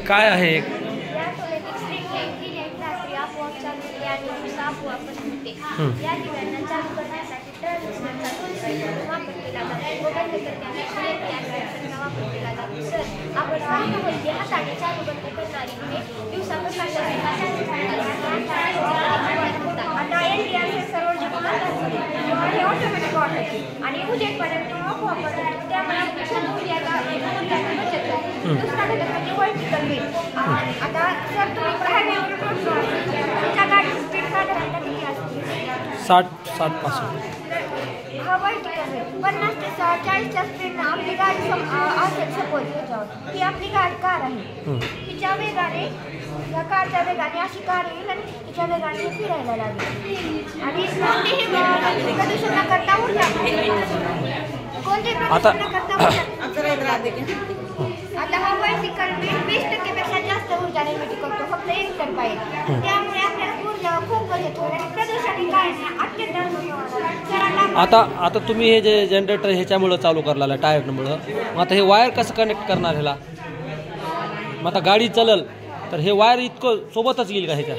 काय आहे? या ऑटोमॅटिक स्ट्रीट लाईट ही लाईट रात्री आपोआप चालू होते आणि दिवसा आपोआप बंद होते. या दिव्यांना चालू करण्यासाठी ट्रान्झिस्टरचा वापर केला जातो व बंद करण्यासाठी वापर केला जातो. सर, आपण वाहनामध्ये हाताने चालू बंद करणारी दिवे दिवसा आता NDR सेन्सरवर जे हे ऑटोमॅटिक वाटते आणि उजेडपर्यंत आपोआप वापरतो. त्यामुळे बचत होते. दुसरा घटक म्हणजे व्हर्टिकल वेट. आता जर तुम्ही हायवेवर तुमच्या गाडीची स्पीड साधारणतः किती असते? 60-60 हा व्हर्टिकल वेट 50 ते 40च्या स्पीडनं आपली गाडी असेल सपोज ह्याच्यावर ही आपली कार आहे. तिच्या वेगाने या कारच्या वेगाने अशी कार येईल आणि तिच्या वेगाने फिरायला लागेल आणि कोणतेही प्रदूषण न करता ऊर्जा कोणते प्रदूषण न करता आता हा व्हर्टिकल वेट 20% जास्त ऊर्जा निर्मिती करतो फक्त 1 टन पाहिजे. त्यामुळे आपल्याला ऊर्जा खूप बचत होईल आणि प्रदूषण काय नाही अत्यंत. आता तुम्ही हे जे जनरेटर ह्याच्यामुळं चालू करला टायरमुळं, मग आता हे वायर कसं कनेक्ट करणार ह्याला? मग आता गाडी चालल तर हे वायर इतकं सोबतच येईल का ह्याच्या?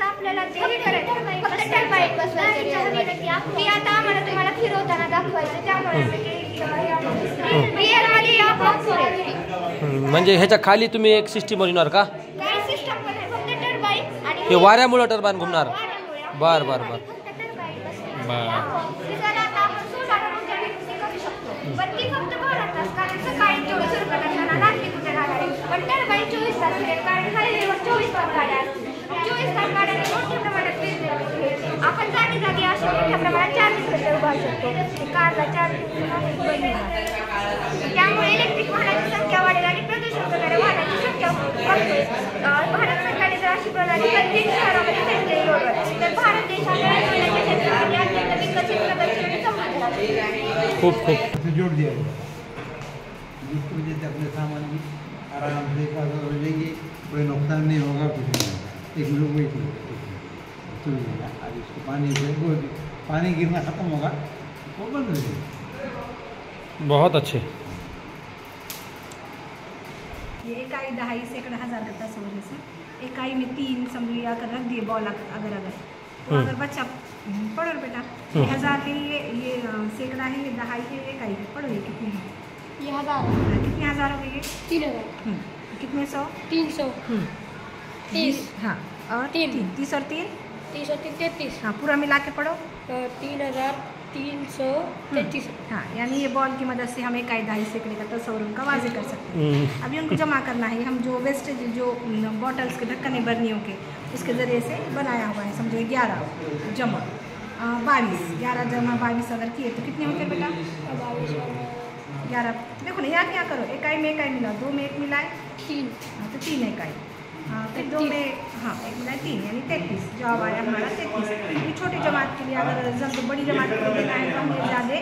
आपल्याला ते करायचं फक्त टर्बाईन बसवायची. आता आम्हाला तुम्हाला फिरवताना दाखवायचं त्यामुळे म्हणजे ह्याच्या खाली तुम्ही एक सिस्टीम बनवणार का? हे वाऱ्यामुळे टर्बाईन घुमणार? बर बर बर आपण जागी जागी अशा मोठ्या प्रमाणात चार्जिंग करता उभारू शकतो. कारला चार्जिंग त्यामुळे इलेक्ट्रिक वाहनाची संख्या वाढेल आणि प्रदूषण करणाऱ्या वाहनाची संख्या वाढते. भारत सरकारने जर अशी प्रणाली प्रत्येक शहरामध्ये सेंद्रिय रोडवर तर भारत देश आपल्या अत्यंत विकसित प्रगतशील आणि समृद्ध राष्ट्र. खूप जोड़ दिया गया जिसको जैसे अपने सामान भी आराम से हो जाएंगे, कोई नुकसान नहीं होगा, कुछ नहीं होगा. एक लोग वही तो अब इसको पानी गिरना खत्म होगा वो बंद हो जाएगा. बहुत अच्छे. ये इकाई 2.5 सैकड़ा 1000 का तस्वीर से इकाई में 3 समझो या कर रख दिए बॉल अगर तो अगर बच्चा पढ़ो बेटा 1000 है ये सैकड़ा है, ये 2.5 है, इकाई है. पढ़ो ये कितनी है? ये 1000 कितने 1000 हो गई? 3000. कितने 100? 300. 30. हाँ और 30 और 3 30 और 3 33. हाँ पूरा मिला के पढ़ो. 3333. हाँ यानी ये बॉल की मदद से हम इकाई 2.5 सैकड़े का तस्वीर उनका वाजे कर सकते हैं. अभी उनको जमा करना है. हम जो वेस्टेज जो बॉटल्स के ढक्कन बर्नियों के उसके ज़रिए से बनाया हुआ है. समझो 11 जमा 22 11 जमा 22 अगर किए तो कितने होते बेटा? 11. देखो ना यहाँ क्या करो, इकाई में इकाई मिला, 2 में 1 मिलाए 3. हाँ तो 3 इकाई. हाँ फिर 2 में 1 मिलाए 3 यानी 33. जवाब आया हमारा 33. ये छोटी जमात के लिए अगर जल्द बड़ी जमात के लिए देना है तो हम ये ज़्यादा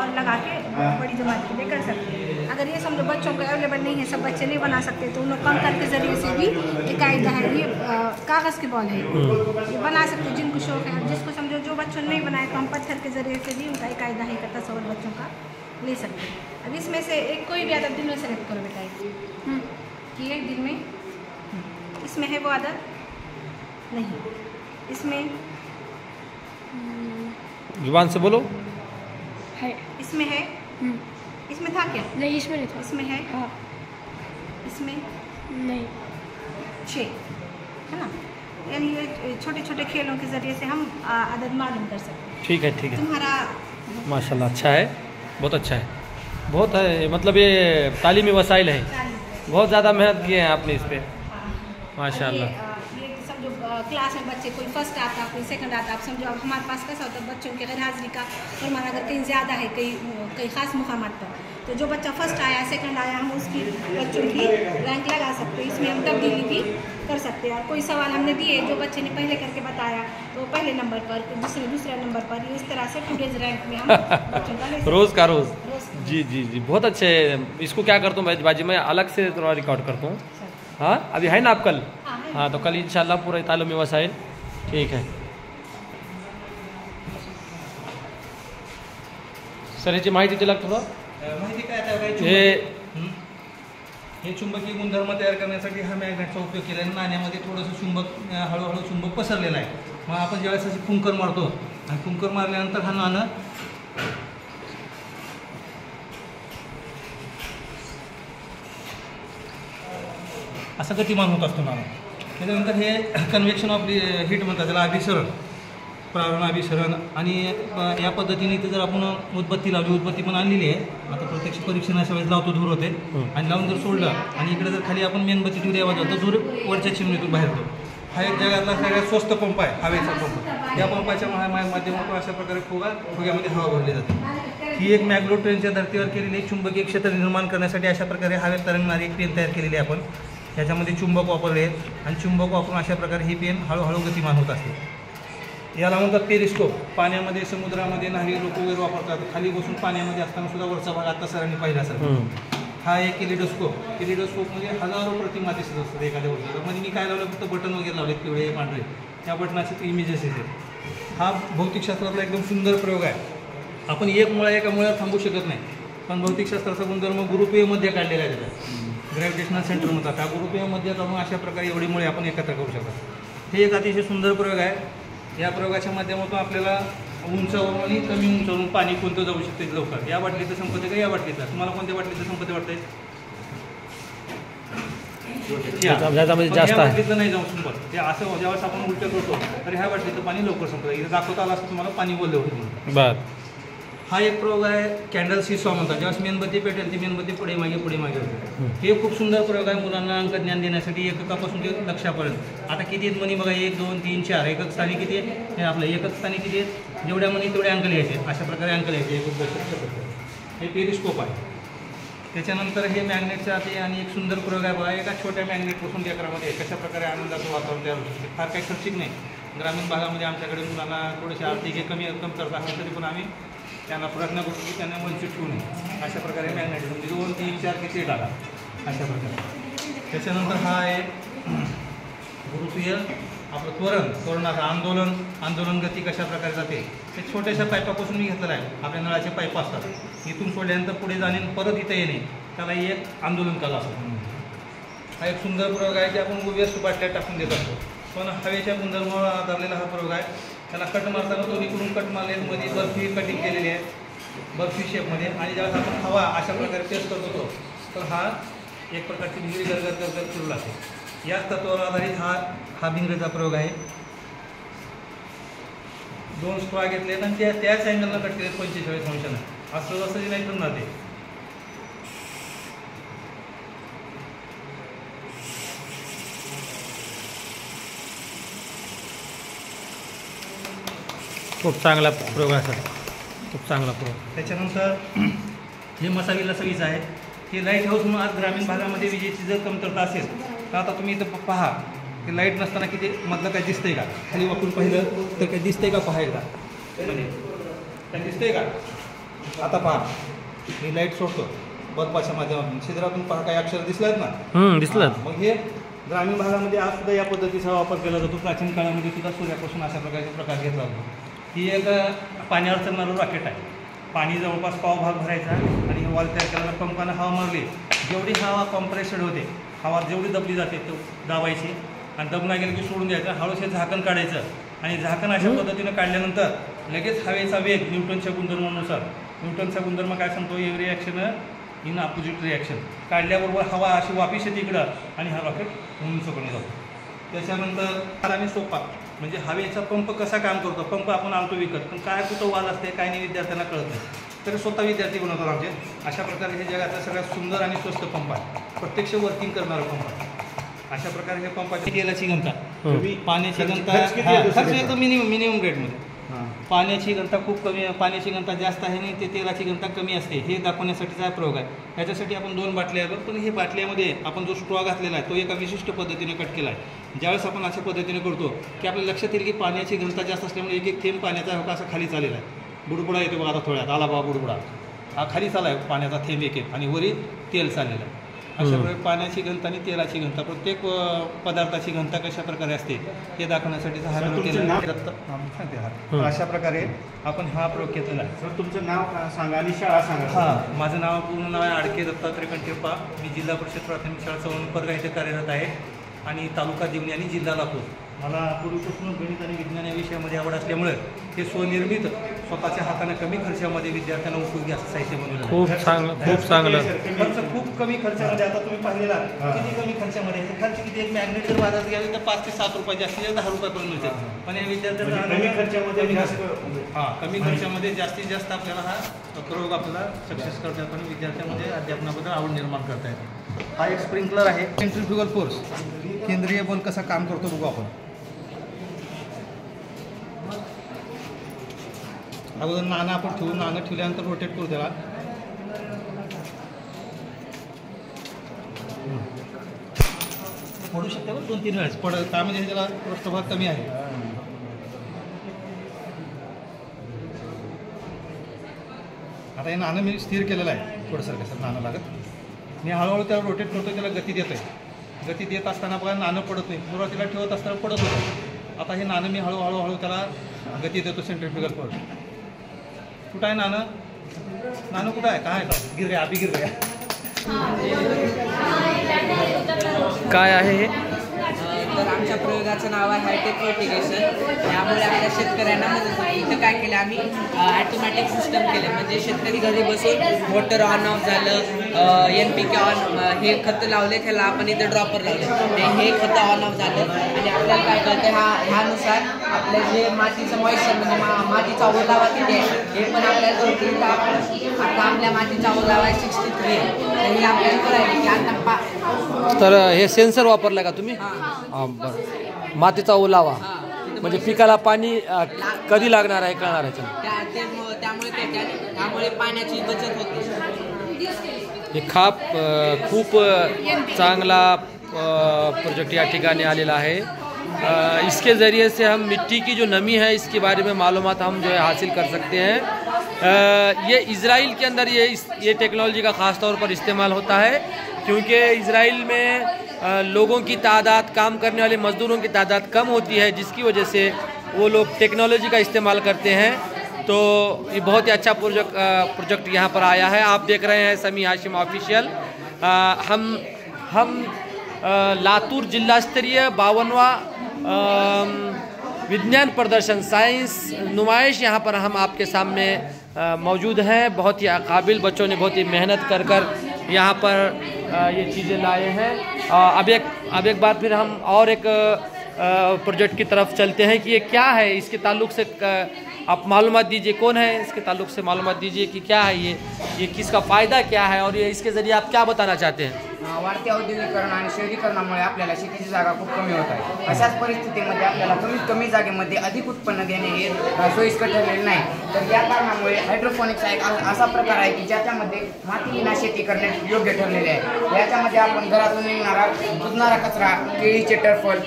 और लगा के बड़ी जमात के लिए कर सकते हैं. अगर ये समझो बच्चों को अवेलेबल नहीं है, सब बच्चे नहीं बना सकते, तो उन लोग कंकर के ज़रिए से भी इकाई है ये कागज़ की बॉल है ये बना सकते. जिनको शौक है, जिसको समझो जो बच्चों ने नहीं बनाए तो हम पत्थर के ज़रिए से भी उनका इकाई दहाई का तस्वीर बच्चों का ले सकते हैं. अब इसमें से एक कोई भी आदत दिन में सेलेक्ट करो बेटा कि एक दिन में इसमें है वो आदत नहीं, इसमें जुबान से बोलो. है. इसमें है. इसमें था क्या? नहीं इसमें नहीं था. इसमें है. हाँ. इसमें नहीं. 6 है ना. यानी ये छोटे छोटे खेलों के ज़रिए से हम आदत मालूम कर सकते हैं. ठीक है तुम्हारा माशाल्लाह अच्छा है, बहुत अच्छा है, बहुत है. मतलब ये तालीमी वसाइल है, बहुत ज़्यादा मेहनत किए हैं आपने इस पर माशाल्लाह. ये समझो क्लास में बच्चे कोई फर्स्ट आता कोई सेकंड आता. आप समझो अब हमारे पास कैसा होता है बच्चों की गैर हाजिरी का फरमान अगर कहीं ज़्यादा है कई ख़ास मुकामात पर, तो जो बच्चा फर्स्ट आया सेकंड आया हम उसकी बच्चों की रैंक लगा सकते हैं. इसमें हम तब्दीली भी कर सकते हैं. और कोई सवाल हमने दिए जो बच्चे ने पहले करके बताया तो पहले नंबर पर, दूसरे नंबर पर, इस तरह से टूडेज रैंक में हम बच्चों का रोज़ का रोज़. जी जी जी बहुत अच्छे. इसको क्या करता हूँ बाजी मैं अलग से थोड़ा रिकॉर्ड करता हूँ. हाँ अभी है ना आप कल? हाँ तो कल इंशाल्लाह पूरा तालीमी वसाइल. ठीक है सर, याची माहिती दिला थोडं. माहिती काय हे चुंबकीय गुणधर्म तयार करण्यासाठी हा मॅग्नेटचा उपयोग केला आहे. नाण्यामध्ये थोडंसं चुंबक हळूहळू चुंबक पसरलेला आहे. मग आपण ज्यावेळेस अशी फुंकर मारतो आणि फुंकर मारल्यानंतर हा नाणं असं गतिमान होत असतो नाणं. त्याच्यानंतर हे कन्व्हेक्शन ऑफ हीट म्हणतात, त्याला अभिसरण, प्रारण अभिसरण. आणि या पद्धतीने इथे जर आपण उदबत्ती लावली, उदबत्ती पण आणलेली आहे आता, प्रत्यक्ष परीक्षणाच्या वेळेस लावतो, धूर होते आणि लावून जर सोडलं आणि इकडे जर खाली आपण मेणबत्ती ठेवली आवाज तर धूर वरच्या चिमणीतून बाहेर येतो. हा एक जगातला सगळ्यात स्वस्त पंप आहे, हवेचा पंप. या पंपाच्या माध्यमातून अशा प्रकारे फुग्यामध्ये हवा भरली जाते. ही एक मॅग्लो ट्रेनच्या धर्तीवर केलेली चुंबकीय क्षेत्र निर्माण करण्यासाठी अशा प्रकारे हवेत तरंगणारी एक पेन तयार केलेली आहे आपण. याच्यामध्ये चुंबक वापरले आहेत आणि चुंबक वापरून अशा प्रकारे ही पेन हळूहळू गतिमान होत असते. याला म्हणतात पेरिस्कोप. पाण्यामध्ये, समुद्रामध्ये न्हावी लोक वगैरे वापरतात, खाली बसून पाण्यामध्ये असताना सुद्धा वरचा भाग आता सरांनी पाहिला असेल. हा एक एलिडोस्कोप. एलिडोस्कोपमध्ये हजारो प्रतिमा दिसत असतात एखाद्या गोष्टीला. म्हणजे मी काय लावलं, फक्त बटन वगैरे लावले पिवळे पांढरे, त्या बटनाचे इमेजेस येतात. हा भौतिकशास्त्रातला एकदम सुंदर प्रयोग आहे. आपण एक मुळा एका मुळ्यावर थांबू शकत नाही, पण भौतिकशास्त्राचा गुणधर्म गुरुत्वीयमध्ये काढलेला आहे. त्याचा ग्रॅव्हिटेशनल सेंटर म्हणतात. त्या गुरुत्वीयमध्ये जाऊन अशा प्रकारे एवढी मुळे आपण एकत्र करू शकतो. हे एक अतिशय सुंदर प्रयोग आहे. या प्रयोगाच्या माध्यमातून आपल्याला उंचावरून आणि कमी उंचावरून पाणी कोणतं जाऊ शकते लवकर. या बाटलीचं संपत्ती का या बाटलीचं? तुम्हाला कोणत्या बाटलीचं संपत्ती वाटतंय? जास्त बाटलीचं नाही जाऊ संपत. ते असं ज्यावेळेस आपण उलटं करतो तर ह्या बाटलीचं पाणी लवकर संपतं. इथे दाखवता आलं असं तुम्हाला पाणी बोललं होतं. बरं. हा एक प्रयोग आहे, कॅन्डल सीसॉ म्हणतात. ज्यावेळेस मेणबत्ती पेटेल ती मेणबत्ती पुढे मागे होते. हे खूप सुंदर प्रयोग आहे मुलांना अंक ज्ञान देण्यासाठी, एककापासून ते लक्षापर्यंत. आता किती आहेत म्हणी बघा, 1 2 3 4. एकक स्थानी किती आहे? हे आपलं एकक स्थानी किती आहेत? जेवढ्या म्हणी तेवढे अंक लिहायचे. अशा प्रकारे अंक लिहायचे. हे पेरिस्कोप आहे. त्याच्यानंतर हे मॅग्नेटचं ते आणि एक सुंदर प्रयोग आहे बघा. एका छोट्या मॅग्नेटपासून लेकरामध्ये कशा प्रकारे आनंदाचं वातावरण तयार होतं. ते फार काही खर्चिक नाही. ग्रामीण भागामध्ये आमच्याकडे मुलांना थोडेसे आर्थिक कमतरता असेल तरी पण आम्ही त्यांना प्रयत्न करतो की त्यांना वंचित ठेवू नये. अशा प्रकारे मॅग्नेट म्हणजे 2 3 4 किती टाका अशा प्रकारे. त्याच्यानंतर हा आहे गुरुत्वीय आपलं त्वरणाचं आंदोलन गती कशा प्रकारे जाते. ते छोट्याशा पाईपापासून मी घेतलेलं आहे. आपल्या नळाचे पाईप असतात, इथून सोडल्यानंतर पुढे जाणे परत इथं येणे, त्याला एक आंदोलन कला असतो. हा एक सुंदर प्रयोग आहे की आपण व्यस्त बाटल्या टाकून देत असतो, पण हवेच्या गुणधर्मावर आधारलेला हा प्रयोग आहे. त्याला कट मारताना दोन्हीकडून कट मारले, मध्ये बर्फी कटिंग केलेली आहे बर्फी शेपमध्ये. आणि ज्यावेळेस आपण हवा अशा प्रकारे टेस्ट करतो तर हा एक प्रकारची भिंगरी गरगर फिरू लागते. याच तत्वावर आधारित हा भिंगरीचा प्रयोग आहे. 2 स्ट्रॉ घेतले आणि त्याच अँगलला कट केले 45 अंशानं. असं असं नाही करणार ते. खूप चांगला प्रयोग आहे सर, खूप चांगला प्रयोग. त्याच्यानंतर हे मसावीला सवीचं आहे. हे लाईट हाऊस म्हणून आज ग्रामीण भागामध्ये विजेची जर कमतरता असेल तर आता तुम्ही इथं पहा की लाईट नसताना किती मधलं काय दिसतंय का? खाली वापरून पाहिलं तर काय दिसतंय का? पहा एकदा काय दिसतंय का? आता पहा मी लाईट सोडतो बल्बाच्या माध्यमातून, छिद्रातून पहा काही अक्षर दिसलात ना? दिसलं. मग हे ग्रामीण भागामध्ये आज सुद्धा या पद्धतीचा वापर केला जातो. प्राचीन काळामध्ये सुद्धा सूर्यापासून अशा प्रकारचे प्रकाश घेतला जातो. ही एक पाण्यावर चालणारं रॉकेट आहे. पाणी जवळपास पावभाग भरायचा आणि हे वॉल तयार केल्यावर पंपानं हवा मारली, जेवढी हवा कॉम्प्रेस्ड होते, हवा जेवढी दबली जाते ते दाबायची आणि दबना गेलं की सोडून द्यायचं. हळूशे झाकण काढायचं आणि झाकण अशा पद्धतीनं काढल्यानंतर लगेच हवेचा वेग न्यूटनच्या गुणधर्मानुसार, न्यूटनचा गुणधर्म काय सांगतो? Every action in opposite reaction. काढल्याबरोबर हवा अशी वापिस येते इकडं आणि हा रॉकेट उंचकडे जातो. त्याच्यानंतर आणि सोपा म्हणजे हवेचा पंप कसा काम करतो. पंप आपण आणतो विकत, पण काय कुठं वाल असते काय नाही विद्यार्थ्यांना कळत नाही, तर स्वतः विद्यार्थी बनवतात आमचे. अशा प्रकारे हे जगातला सगळ्यात सुंदर आणि स्वस्त पंप आहे, प्रत्यक्ष वर्किंग करणारा पंप आहे. अशा प्रकारे हे पंपाची तेलाची घनता, पाण्याची घनता खर्च एकदम मिनिमम रेटमध्ये. पाण्याची घनता खूप कमी, पाण्याची घनता जास्त आहे आणि ते तेलाची घनता कमी असते, हे दाखवण्यासाठीचा हा प्रयोग आहे. ह्याच्यासाठी आपण 2 बाटल्या आहेत, पण हे बाटल्यामध्ये आपण जो स्ट्रॉ घातलेला आहे तो एका विशिष्ट पद्धतीने कट केला आहे. ज्यावेळेस आपण अशा पद्धतीने करतो की आपल्या लक्षात येईल की पाण्याची घनता जास्त असल्यामुळे एक थेंब पाण्याचा हवा असा खाली चाललेला आहे. बुडबुडा येतो बघा आता थोड्यात, आला बाबा बुडबुडा, हा खाली चालला आहे पाण्याचा थेंब एक आणि वरी तेल चाललेलं आहे. अशा प्रकारे पाण्याची घनता आणि तेलाची घनता, प्रत्येक पदार्थाची घनता कशा प्रकारे असते हे दाखवण्यासाठी हा प्रयोग केलेला आहे. अशा प्रकारे आपण हा प्रयोग केलेला आहे. सर तुमचं नाव सांगा आणि शाळा सांगा. हां, माझं नाव पूर्ण नाव आहे आडके दत्तात्रय कंठेप्पा. मी जिल्हा परिषद प्राथमिक शाळा चव्हाणपरगा इथे कार्यरत आहे आणि तालुका देवणी आणि जिल्हा लातूर. मला पूर्वीपासून गणित आणि विज्ञान या विषयामध्ये आवड असल्यामुळे हे स्वनिर्मित स्वतःच्या हाताने कमी खर्चामध्ये विद्यार्थ्यांना उपयोगी असं साहित्य बनवलं. खूप चांगलं, खूप चांगलं. खर्च खूप कमी खर्चामध्ये, आता तुम्ही पाहिलेला किती कमी खर्चामध्ये, खर्च किती, एक मॅग्नेट जर बाजारात गेले तर 5 ते 7 रुपये, जास्तीत 10 रुपयापर्यंत मिळते. पण या विद्यार्थ्यांना कमी खर्चामध्ये कमी खर्चामध्ये जास्तीत जास्त आपल्याला हा प्रयोग आपल्याला सक्सेस करता येतो आणि विद्यार्थ्यांमध्ये अध्यापनाबद्दल आवड निर्माण करता येते. हा एक स्प्रिंकलर आहे. सेंट्रिफ्युगल फोर्स, केंद्रीय बल कसा काम करतो बघू आपण. अगोदर नाणं आपण ठेवू, नाणं ठेवल्यानंतर रोटेट करू त्याला. पडू शकते बघ 2-3 वेळेस पडत, त्यामध्ये त्याला पृष्ठभाग कमी आहे. आता हे नाणं मी स्थिर केलेलं आहे, थोडंसं कसं नाणं लागत. मी हळूहळू त्याला रोटेट करतो, त्याला गती देतो आहे. गती देत असताना बघा नाणं पडत नाही, सुरुवातीला ठेवत असताना पडत होतं. आता हे नाणं मी हळूहळू त्याला गती देतो. Centrifugal force. कुठं आहे नाणं? नाणं कुठं आहे? काय आहे? गिर गया, अभी गिर गया. काय आहे हे? तर आमच्या प्रयोगाचं नाव आहे हायटेक फर्टिगेशन. यामुळे आपल्या शेतकऱ्यांना मदत होते. इथं काय केलं आम्ही, ॲटोमॅटिक सिस्टम केले. म्हणजे शेतकरी घरी बसून मोटर ऑन ऑफ झालं, NPK ऑन, हे खतं लावले, त्याला आपण इथं ड्रॉपर लावले, हे खतं ऑन ऑफ झालं आणि आपल्याला काय कळतं ह्यानुसार आपल्या जे मातीचं मॉइश्चर म्हणजे मातीचा ओलावा किती आहे हे पण आपल्याला कळतं. आता आपल्या मातीचा ओलावा आहे 63, तर हे आपल्याला कळायला की आता तर हे सेन्सर वापरलं का तुम्ही? हां, बरं. मातीचा ओलावा म्हणजे पिकाला पाणी कधी लागणार आहे कळणार आहे. त्यामुळे पाण्याची बचत होते. हे खूप चांगला प्रोजेक्ट या ठिकाणी आलेला है। इसके ज़रिए से हम मिट्टी की जो नमी है इसके बारे में मालूमात हम जो है हासिल कर सकते हैं। ये इज़राइल के अंदर ये टेक्नोलॉजी का ख़ास तौर पर इस्तेमाल होता है, क्योंकि इज़राइल में लोगों की तादाद, काम करने वाले मज़दूरों की तादाद कम होती है, जिसकी वजह से वो लोग टेक्नोलॉजी का इस्तेमाल करते हैं। तो ये बहुत ही अच्छा प्रोजेक्ट यहाँ पर आया है। आप देख रहे हैं समी हाशिम ऑफिशियल। हम लातूर जिला स्तरीय 52वां विज्ञान प्रदर्शन साइंस नुमाइश यहाँ पर हम आपके सामने मौजूद हैं। बहुत ही काबिल बच्चों ने बहुत ही मेहनत कर यहाँ पर ये चीज़ें लाए हैं। अब एक बार फिर हम और एक प्रोजेक्ट की तरफ चलते हैं कि ये क्या है, इसके ताल्लुक़ से आप मालूमात दीजिए। कौन है, इसके ताल्लुक़ से मालूमात दीजिए कि क्या है ये किसका फ़ायदा क्या है और ये इसके ज़रिए आप क्या बताना चाहते हैं। वाढत्या औद्योगिकरण आणि शहरीकरणामुळे आपल्याला शेतीची जागा खूप कमी होत आहे। अशाच परिस्थितीमध्ये आपल्याला कमीत कमी जागेमध्ये अधिक उत्पन्न घेणे हे सोयीस्कर ठरलेले नाही। तर या कारणामुळे हायड्रोपोनिक्स हा एक असा प्रकार आहे की ज्याच्यामध्ये मातीविना शेती करणे योग्य ठरलेले आहे। याच्यामध्ये आपण घरातून निघणारा कुजणारा कचरा, केळीचे टरफल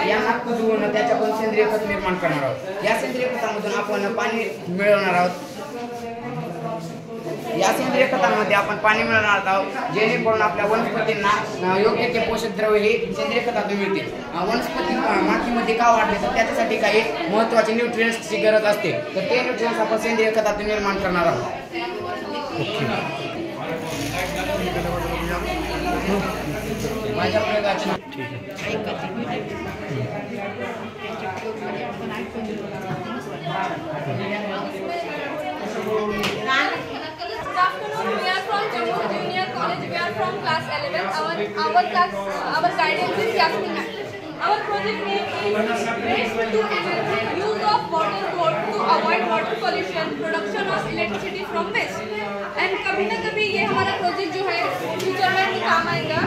यांना कुजवून त्याच्यातून सेंद्रिय खत निर्माण करणार आहोत। या सेंद्रिय खतामधून आपण पाणी मिळवणार आहोत। या सेंद्रिय खतांमध्ये आपण पाणी मिळवणार आहोत, जेणेकरून आपल्या वनस्पतींना योग्य ते पोषक द्रव्य हे सेंद्रिय खतातून मिळतील। वनस्पती मातीमध्ये का वाढले तर त्याच्यासाठी काही महत्त्वाचे न्यूट्रिएंट्सची गरज असते, तर ते न्यूट्रिएंट्स आपण सेंद्रिय खतातून निर्माण करणार आहोत। माझ्या प्रयोगाची We are from Jammu Junior College. We are from class 11. Our guidance is Yasmin. Our project name is Waste to Energy, use of water to avoid water pollution, production of electricity from waste. And कभी ना कभी ये हमारा project जो है future में भी काम आएगा।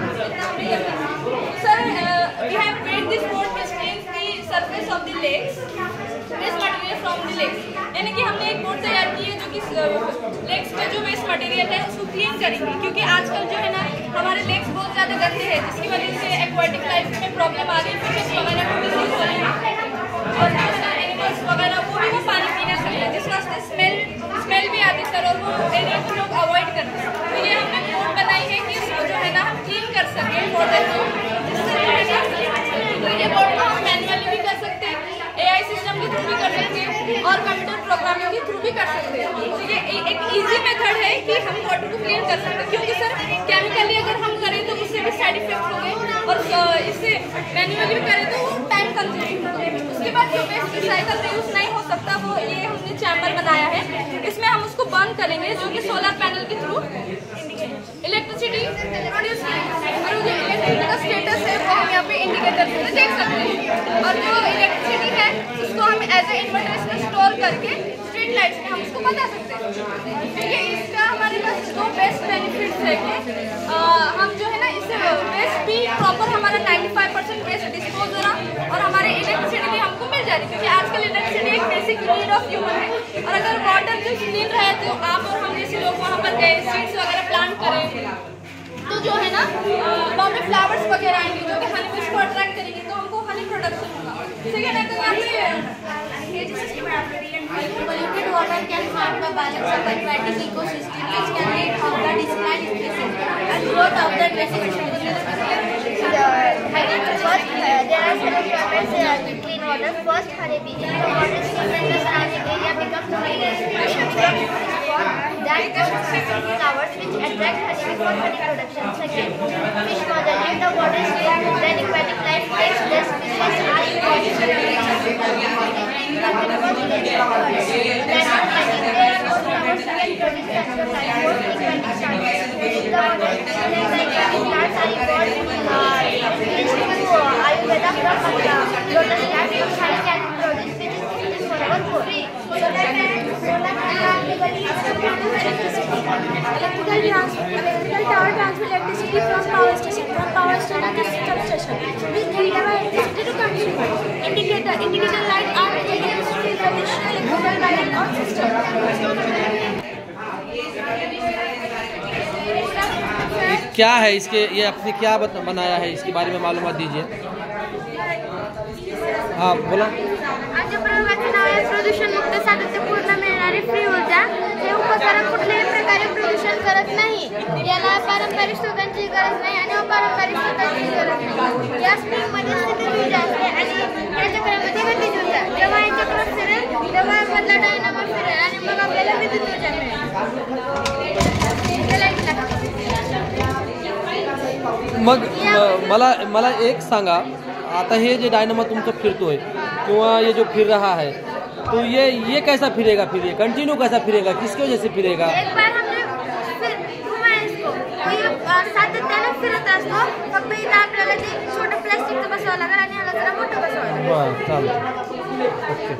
Sir, we have made this board which cleans the surface of the lakes, waste material from the lakes. यानी कि हमने एक बोर्ड तैयार की है जो कि लेक्स में जो वेस्ट मटेरियल है उसको क्लीन करेंगे, क्योंकि आजकल जो है ना हमारे लेक्स बहुत ज़्यादा गंदे हैं, जिसकी वजह से एक्वाटिक लाइफ में प्रॉब्लम आ रही है, फिशेस वगैरह को डिजीज हो रहे हैं और एनिमल्स वगैरह वो पानी पी नहीं सकते, जिस वास्ते स्मेल भी आती है सर, और वो एरिया को लोग अवॉइड करते हैं। तो ये हमने बोर्ड बनाई है कि इसको जो पानी के थ्रू भी कर सकते हैं। तो ये एक इजी मेथड है कि हम वाटर को क्लीन कर सकते हैं, क्योंकि सर केमिकली अगर हम करें तो उससे भी साइड इफेक्ट होंगे और इससे मैन्युअली भी करें तो वो टाइम कंज्यूमिंग होगा। उसके बाद जो वेस्ट रिसाइकल यूज नहीं हो सकता वो ये हमने चैम्बर बनाया है, इसमें हम उसको बंद करेंगे जो कि सोलर पैनल के थ्रू इलेक्ट्रिसिटी प्रोड्यूस करेंगे और जो इलेक्ट्रिसिटी का स्टेटस है वो हम यहाँ पे इंडिकेटर से देख सकते हैं। और जो इलेक्ट्रिसिटी है उसको हम एज ए इन्वर्टर में स्टोर करके स्ट्रीट लाइट्स में हम उसको बता सकते हैं। देखिए इसका हमारे पास दो बेस्ट बेनिफिट्स है कि हम जो है ना इससे वेस्ट भी प्रॉपर हमारा 95% वेस्ट डिस्पोज हो रहा और हमारे इलेक्ट्रिसिटी भी हमको मिल जा रही, क्योंकि आजकल इलेक्ट्रिसिटी एक बेसिक नीड ऑफ ह्यूमन है। और अगर वाटर जो क्लीन रहे तो आप और हम जैसे लोग वहाँ पर गए सीड्स वगैरह प्लांट करें तो जो है ना बॉम्बे फ्लावर्स वगैरह आएंगे जो कि हनी फिश को अट्रैक्ट करेंगे तो हमको हनी प्रोडक्शन होगा। ठीक है ना, तो यहाँ polluted water can harm the balance of aquatic ecosystem, which can lead to the decline in species and growth of the vegetation. First, there are several requirements to clean water. First, honeybee. If the water is in the surrounding area becomes very that causes 16 hours, which attract honeybee for honey production. Second, fish mother. If the water is clean, then aquatic life takes less species are Electrical tower transfer electricity from power station to substation. This deliver electricity to consumer. Indicator light are electricity traditional electrical wire or system. क्या है इसके, ये आपने क्या बनाया है, इसके बारे में मालूमात दीजिए। हाँ बोला। आमच्या प्रयोगाचे नाव आहे प्रदूषण मुक्त सातत्यपूर्ण मिळणारी फ्री ऊर्जा। हे उपकरण कुठल्याही प्रकारे प्रदूषण करत नाही, याला पारंपरिक स्रोतांची गरज नाही आणि अपारंपरिक स्रोतांची गरज नाही। या स्प्रिंगमध्ये स्थिर ऊर्जा असते आणि या चक्रामध्ये गतिज ऊर्जा। जेव्हा हे चक्र फिरेल तेव्हा मधला डायनामो फिरेल आणि मग आपल्याला विद्युत ऊर्जा मिळेल। मग मला एक सांगा, आता हे जे डायनामो तुमचं फिरतोय किंवा ये जो फिर रहा है तो ये कैसा फिरेगा, फिर ये कंटिन्यू कैसा फिरेगा, किसकी वजह से फिरेगा? एक बार हमने घुमाया इसको तो ये सातत्याने फिरत असतो, फक्त इथं आपल्याला ते छोटं प्लास्टिकचं बसवावं लागेल आणि ह्याला जरा मोठं बसवावं लागेल। बरं चालेल, ओके।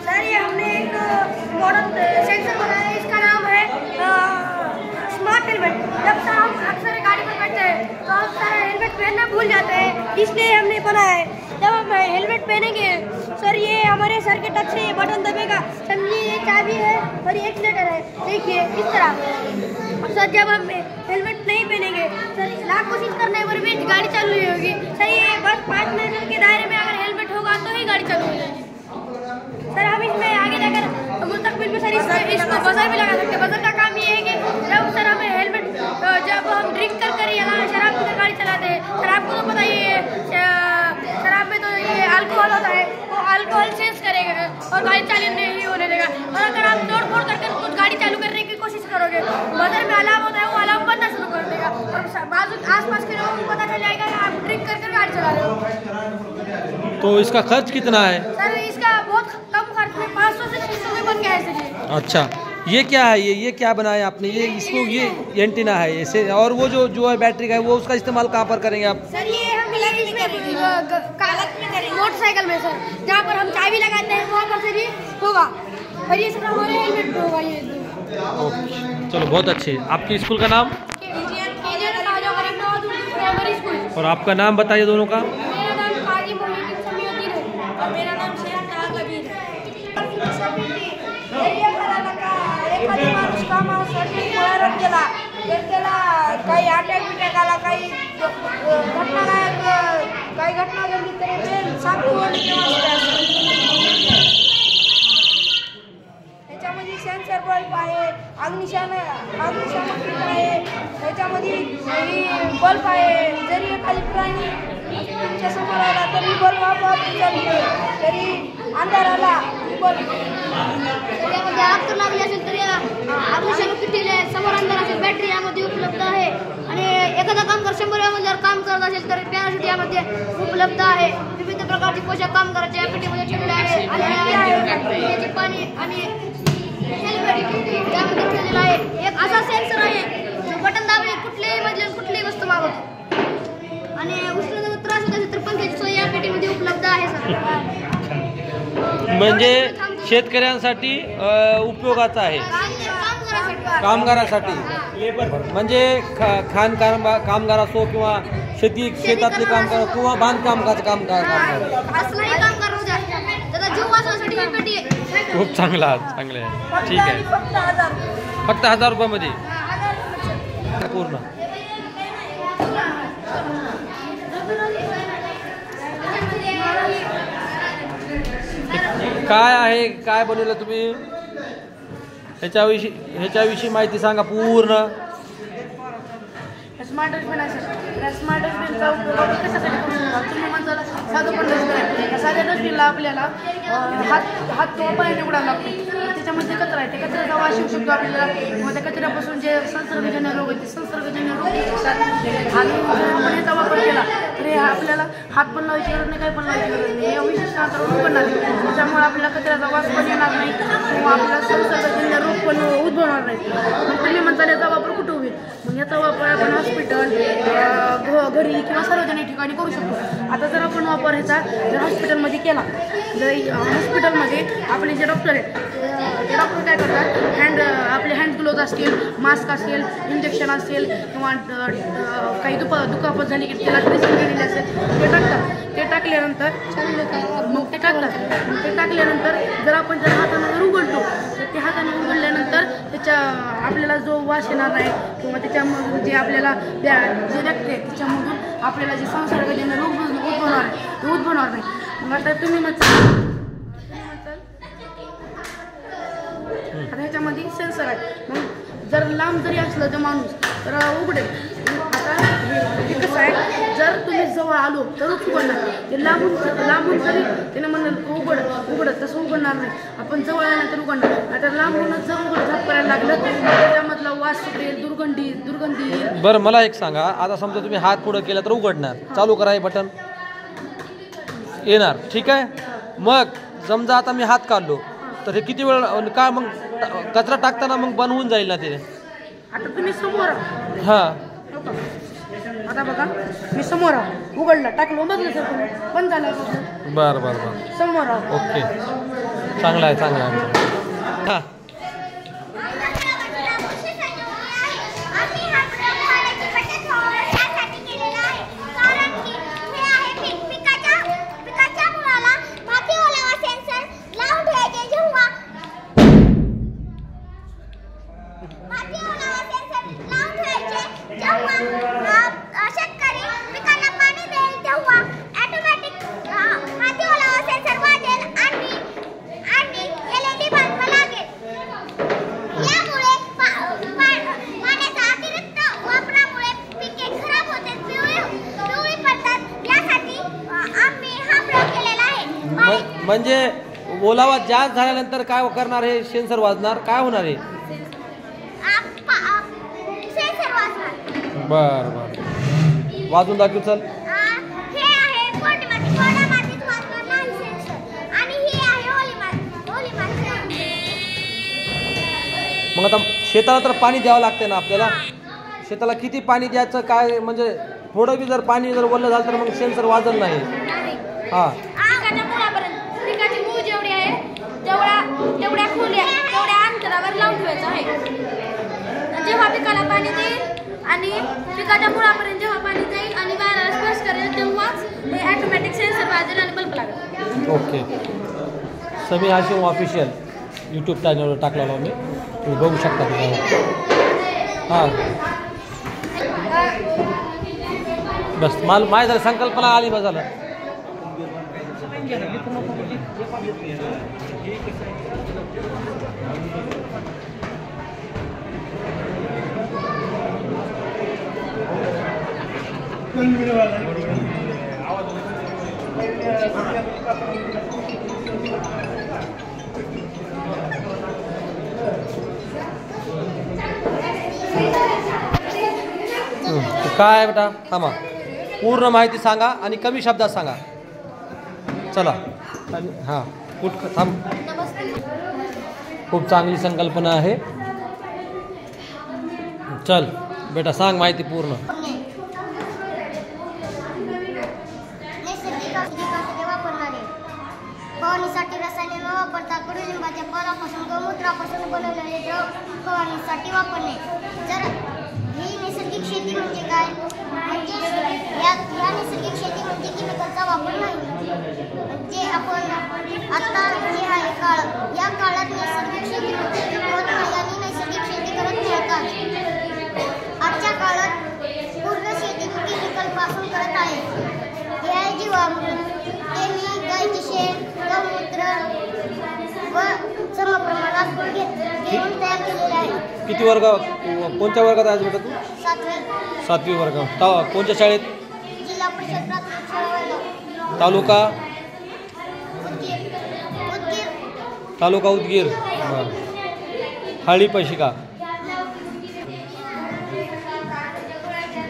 सर ये हमने एक मॉडल सेंसर बनाया है, इसका नाम है स्मार्ट हेलमेट। जब हम अक्सर गाड़ी पर बैठते हैं तो हम सारा हेलमेट पहनना भूल जाते हैं, इसलिए हमने बनाया है। जब हम हेलमेट पहनेंगे सर ये हमारे सर के टच से ये बटन दबेगा, समझिए ये चाबी है और ये एक्सीलेटर है, देखिए इस तरह। सर जब हम हेलमेट नहीं पहनेंगे सर लाख कोशिश करने पर भी गाड़ी चालू नहीं होगी। सर ये बस 5 मीटर के दायरे में अगर हेलमेट होगा तो ही गाड़ी चालू हो जाएगी। सर हम इसमें आगे जाकर मुस्तकबिल में सर इसको बजर भी लगा सकते हैं। बजर का काम ये है कि जब सर हमें हेलमेट जब हम ड्रिंक कर या शराब पीकर गाड़ी चलाते हैं, शराब को तो पता ही है, शराब में तो ये अल्कोहल होता है, वो अल्कोहल सेंस करेगा और गाड़ी चालू नहीं होने देगा। और अगर आप तोड़ फोड़ करके कुछ गाड़ी चालू करने की कोशिश करोगे, बजर में अलार्म होता है, वो अलार्म बनना शुरू कर देगा और आसपास के लोगों को पता चल जाएगा कि आप ड्रिंक कर गाड़ी चला रहे हो। तो इसका खर्च कितना है? सर इसका बहुत कम खर्च में 500 से 600 में बन गया है। अच्छा, ये क्या है, ये क्या बनाया आपने? ये इसको ये एंटीना है ऐसे, और वो जो है बैटरी का है, वो उसका इस्तेमाल कहाँ पर करेंगे आप? सर ये हम मोटरसाइकिल में सर, जहाँ पर हम चाबी लगाते हैं वहाँ पर सर ये होगा और ये सर हमारे हेलमेट पे होगा ये। ओके, चलो बहुत अच्छे। आपके स्कूल का नाम? और आपका नाम बताइए दोनों का। मेरा नाम काजी मोहिउद्दीन समीउद्दीन है और मेरा नाम शेख ताकबीर है। एखादी माणूस कामासाठी पळायला गेला तर त्याला काही अटॅक बिटॅक आला, काही घटना घडली तर त्याच्यामध्ये सेन्सर बल्ब आहे, अग्निशामक आहे, त्याच्यामध्ये बल्ब आहे। जरी एखादी प्राणी तुमच्या समोर आला तरी बल्ब आपोआप विचारतो, तरी अंधार आला यामध्ये आग तर लागली असेल तर अग्निशामक किट समोर अंधार असेल, बॅटरी यामध्ये उपलब्ध आहे आणि एखादा कामगार 100 म्हणल्यावर काम करत असेल तर पॅराशूट यामध्ये उपलब्ध आहे. विविध प्रकारचे पोशाख कामगाराच्या या पेटीमध्ये ठेवलेले आहे आणि पिण्याचे पाणी आणि हेल्मेट यामध्ये ठेवलेलं आहे. एक असा सेन्सर आहे जो बटन दाबले कुठल्याही मधल्या कुठलीही वस्तू मागवतो आणि उष्णतेचा त्रास होत असेल तर पंख्याची सोय या पेटीमध्ये उपलब्ध आहे सर. म्हणजे शेतकऱ्यांसाठी उपयोगाचं आहे, कामगारासाठी. म्हणजे कामगार असो किंवा शेतातले कामगार किंवा बांधकामाचं कामगार असलाही कामगार होऊ द्या, त्याचा जीव वाचवण्यासाठी ही पेटी आहे. खूप चांगलं आहे. ठीक आहे. फक्त 1000 रुपयामध्ये पूर्ण. काय आहे, काय बनवलं तुम्ही, ह्याच्याविषयी माहिती सांगा पूर्ण. स्मार्ट डस्टबिन आहे सर. स्मार्ट डस्टबिनचा उपयोग आपण कशासाठी करू शकतो? तुम्ही म्हणताला साधं पण डस्टबिन आहे. साध्या डस्टबिनला आपल्याला हात किंवा पाय निवडायला लागतो. त्याच्यामध्ये कचरा आहे, ते कचऱ्याचा वास येऊ शकतो आपल्याला किंवा त्या कचऱ्यापासून जे संसर्गजन्य रोग आहेत ते संसर्गजन्य रोग होतात. आणि आपण याचा वापर केला तर हे आपल्याला हात पण लावायची गरज नाही, काय पण लावायची गरज नाही. या विशिष्ट अंतरावर उघडणार नाही, त्यामुळे आपल्याला कचऱ्याचा वास पण येणार नाही किंवा आपल्याला संसर्गजन्य रोग पण उद्भवणार नाही. मग तुम्ही म्हणताल याचा वापर कुठं होईल? मग याचा वापर आपण हॉस्पिटल, घरी किंवा सार्वजनिक ठिकाणी करू शकतो. आता जर आपण वापर ह्याचा जर हॉस्पिटलमध्ये केला, जर हॉस्पिटलमध्ये आपले जे डॉक्टर आहेत ते डॉक्टर काय करतात, आपले हँड ग्लोव्ज असतील, मास्क असेल, इंजेक्शन असेल किंवा काही दुखापत झाली की त्याला ड्रेसिंग केलेली असेल ते टाकतात. ते टाकल्यानंतर ते टाकल्यानंतर जर आपण जर हातानं जर उघडतो तर ते हातानं उघडल्यानंतर त्याच्या आपल्याला जो वास येणार नाही किंवा त्याच्यामधून जे आपल्याला जे रक्त आहे त्याच्यामधून आपल्याला जे संसर्गजन्य रोग उद्भवणार आहे ते उद्भवणार नाही. मग आता तुम्ही म्हणता आता ह्याच्यामध्ये सेन्सर आहे. मग जर लांब जरी असलं तर माणूस तर उघडेल. आता हे कसं आहे, जर तुम्ही जवळ आलो तरच उघडणार. ते लांबून जरी त्याने म्हणलं उघडत तसं उघडणार नाही. आपण जवळ आल्यानंतर उघडणार. आता लांबूनच जर झाप करायला लागलं तर त्याच्यामधला वास सुटेल, दुर्गंधी येईल. बरं, मला एक सांगा, आता समजा तुम्ही हात पुढं केला तर उघडणार, चालू करा हे बटन येणार, ठीक आहे. मग समजा आता मी हात काढलो तर हे किती वेळ काय मग कचरा टाकताना मग बंद होऊन जाईल ना ते? आता तुम्ही समोर हां, आता बघा मी समोर उघडलं, टाकलो, बघलं सर तुम्ही बंद झालं. बरं समोर. ओके, चांगला आहे. हां, म्हणजे ओलावा जास्त झाल्यानंतर काय करणार, हे सेन्सर वाजणार, काय होणार आहे? बरं वाजून दाखव चल. मग आता शेताला तर पाणी द्यावं लागते ना आपल्याला. शेताला किती पाणी द्यायचं काय, म्हणजे थोडं बी जर पाणी जर ओलं झालं तर मग सेन्सर वाजत नाही. हां, पिकाची मूळ जेवढी आहे तेवढ्या खोल्या तेवढ्या अंतरावर लावून ठेवायचं आहे. जेव्हा पिकाला पाणी देईल आणि पिकाच्या मुळापर्यंत जेव्हा पाणी जाईल आणि वायरला स्पर्श करेल तेव्हाच हे ऑटोमॅटिक सेन्सर वाजेल आणि बल्ब लागेल. ओके. समी हाशिम ऑफिशियल यूट्यूब चॅनलवर टाकलेला मी, तुम्ही बघू शकता त्याच्यावर. हां, बस माझ्या जर संकल्पना आली बस झालं. काय बेटा थांबा, पूर्ण माहिती सांगा आणि कमी शब्दात सांगा. चला हां कुठ थांब. खूप चांगली संकल्पना आहे. चल बेटा सांग माहिती पूर्ण. फवारणीसाठी रसायने न वापरता कडुलिंबाच्या पानापासून गोमूत्रापासून बनवलेले द्रव फवारणीसाठी वापरणे. जर ही नैसर्गिक शेती म्हणजे काय? म्हणजे या नैसर्गिक शेती म्हणजे केमिकलचा वापर नाही. जे आपण आता जे आहे काळ, या काळात नैसर्गिक शेती होत नाही आणि नैसर्गिक शेती करत नव्हतात. आजच्या काळात पूर्ण शेती केमिकल पासून करत आहे. हे आहे जीवामृत. ते मी गायचे शेण, गौमूत्र व समप्रमाणात घेऊन तयार केलेले आहे. किती वर्ग, कोणत्या वर्गात आहे बेटा तू? 7वी वर्ग. कोणत्या शाळेत? जिल्हा परिषद प्राथमिक शाळा. तालुका? उदगीर. तालुका उदगीर. बरं. हळी पैशी का?